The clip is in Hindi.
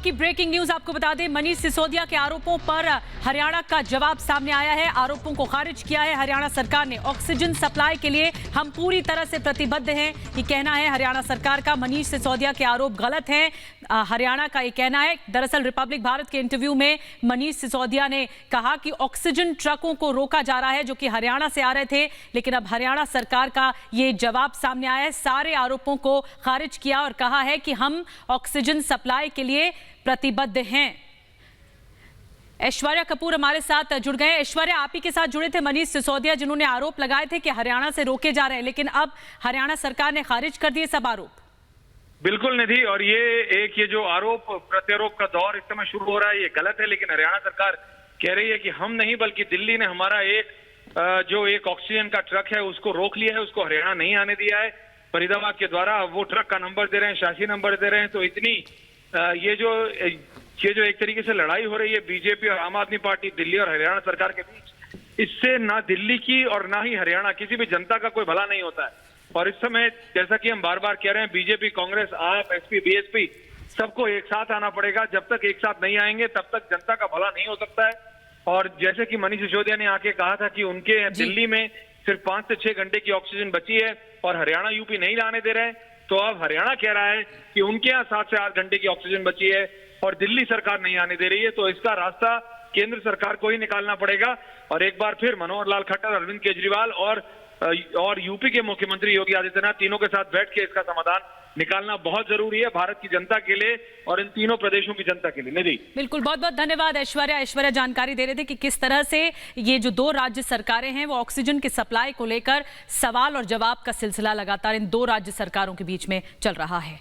की ब्रेकिंग न्यूज आपको बता दें, मनीष सिसोदिया के आरोपों पर हरियाणा का जवाब सामने आया है। आरोपों को खारिज किया है हरियाणा सरकार ने। ऑक्सीजन सप्लाई के लिए हम पूरी तरह से प्रतिबद्ध हैं, ये कहना है हरियाणा सरकार का। मनीष सिसोदिया के आरोप गलत हैं, हरियाणा का ये कहना है। दरअसल रिपब्लिक भारत के इंटरव्यू में मनीष सिसोदिया ने कहा कि ऑक्सीजन ट्रकों को रोका जा रहा है जो कि हरियाणा से आ रहे थे, लेकिन अब हरियाणा सरकार का ये जवाब सामने आया है। सारे आरोपों को खारिज किया और कहा है कि हम ऑक्सीजन सप्लाई के लिए प्रतिबद्ध हैं। ऐश्वर्या कपूर हमारे साथ जुड़ गए। ऐश्वर्या, आप ही के साथ जुड़े थे मनीष सिसोदिया, जिन्होंने आरोप लगाए थे कि हरियाणा से रोके जा रहे हैं, लेकिन अब हरियाणा सरकार ने खारिज कर दिए सब आरोप। बिल्कुल निधि, और ये जो आरोप प्रत्यारोप का दौर इस समय शुरू हो रहा है, ये गलत है। लेकिन हरियाणा सरकार कह रही है कि हम नहीं बल्कि दिल्ली ने हमारा एक ऑक्सीजन का ट्रक है उसको रोक लिया है, उसको हरियाणा नहीं आने दिया है। फरीदाबाद के द्वारा वो ट्रक का नंबर दे रहे हैं, शासी नंबर दे रहे हैं। तो इतनी ये जो एक तरीके से लड़ाई हो रही है बीजेपी और आम आदमी पार्टी, दिल्ली और हरियाणा सरकार के बीच, इससे ना दिल्ली की और ना ही हरियाणा किसी भी जनता का कोई भला नहीं होता है। और इस समय जैसा कि हम बार बार कह रहे हैं, बीजेपी, कांग्रेस, आप, एसपी, बीएसपी सबको एक साथ आना पड़ेगा। जब तक एक साथ नहीं आएंगे तब तक जनता का भला नहीं हो सकता है। और जैसे कि मनीष सिसोदिया ने आके कहा था कि उनके दिल्ली में सिर्फ 5 से 6 घंटे की ऑक्सीजन बची है और हरियाणा यूपी नहीं लाने दे रहे हैं, तो अब हरियाणा कह रहा है कि उनके यहाँ 7 से 8 घंटे की ऑक्सीजन बची है और दिल्ली सरकार नहीं आने दे रही है। तो इसका रास्ता केंद्र सरकार को ही निकालना पड़ेगा। और एक बार फिर मनोहर लाल खट्टर, अरविंद केजरीवाल और यूपी के मुख्यमंत्री योगी आदित्यनाथ, तीनों के साथ बैठ के इसका समाधान निकालना बहुत जरूरी है भारत की जनता के लिए और इन तीनों प्रदेशों की जनता के लिए। निधि, बिल्कुल, बहुत बहुत धन्यवाद ऐश्वर्या। ऐश्वर्या जानकारी दे रहे थे कि किस तरह से ये जो 2 राज्य सरकारें हैं वो ऑक्सीजन की सप्लाई को लेकर सवाल और जवाब का सिलसिला लगातार इन 2 राज्य सरकारों के बीच में चल रहा है।